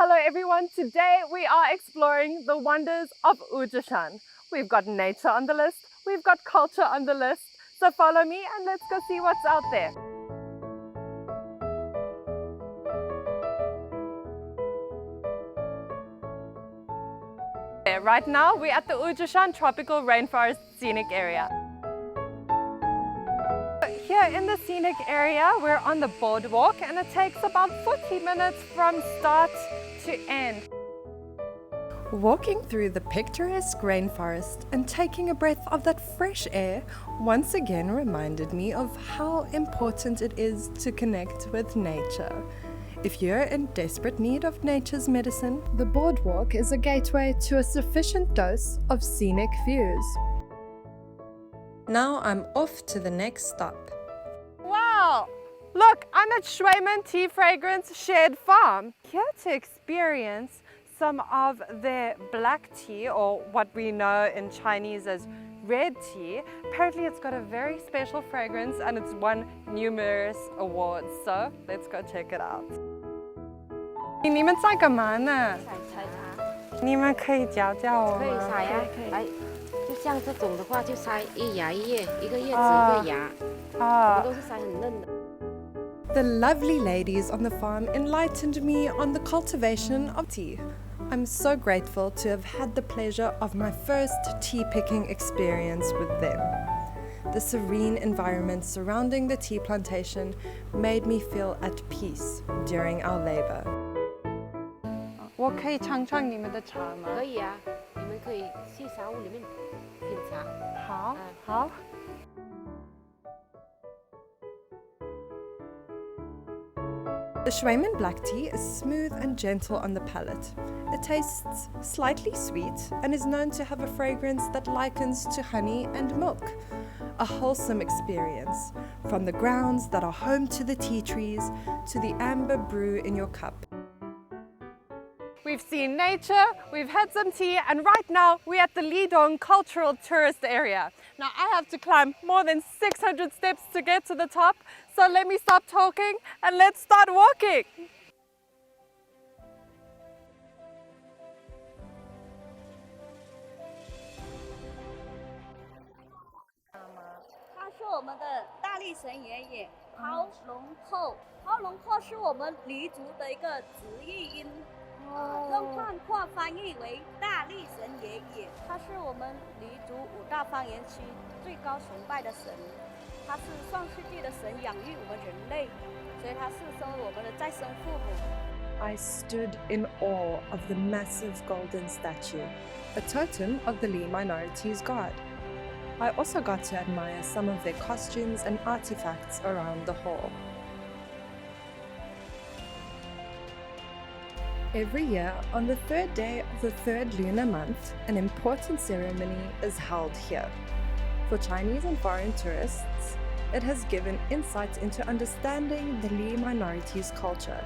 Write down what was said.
Hello everyone, today we are exploring the wonders of Ujishan. We've got nature on the list, we've got culture on the list, so follow me and let's go see what's out there. Right now we're at the Ujishan Tropical Rainforest Scenic Area. Here in the scenic area, we're on the boardwalk and it takes about 40 minutes from start to end. Walking through the picturesque rainforest and taking a breath of that fresh air once again reminded me of how important it is to connect with nature. If you're in desperate need of nature's medicine, the boardwalk is a gateway to a sufficient dose of scenic views. Now I'm off to the next stop. Wow! Look, I'm at Shuiman Tea Fragrance Shared Farm, here to experience some of their black tea, or what we know in Chinese as red tea. Apparently it's got a very special fragrance and it's won numerous awards, so let's go check it out. 你们在干嘛呢？采茶。你们可以教教我吗？可以采呀，来，就像这种的话，就摘一芽一叶，一个叶子一个芽，我们都是摘很嫩的。The lovely ladies on the farm enlightened me on the cultivation of tea. I'm so grateful to have had the pleasure of my first tea picking experience with them. The serene environment surrounding the tea plantation made me feel at peace during our labor. 我可以尝尝你们的茶吗？可以啊，你们可以去茶屋里面品茶。好，好。The Shuiman black tea is smooth and gentle on the palate. It tastes slightly sweet and is known to have a fragrance that likens to honey and milk. A wholesome experience, from the grounds that are home to the tea trees to the amber brew in your cup. We've seen nature, we've had some tea, and right now we're at the Lidong Cultural Tourist Area. Now I have to climb more than 600 steps to get to the top, so let me stop talking and let's start walking. 他是我们的大力神爷爷抛龙扣，抛龙扣是我们黎族的一个直译音。 用汉话翻译为大力神爷爷，他是我们黎族5大方言区最高崇拜的神，他是创世纪的神，养育我们人类，所以他是说我们的再生父母。 I stood in awe of the massive golden statue, a totem of the Li minorities god. I also got to admire some of their costumes and artifacts around the hall. Every year, on the third day of the third lunar month, an important ceremony is held here. For Chinese and foreign tourists, it has given insight into understanding the Li minorities' culture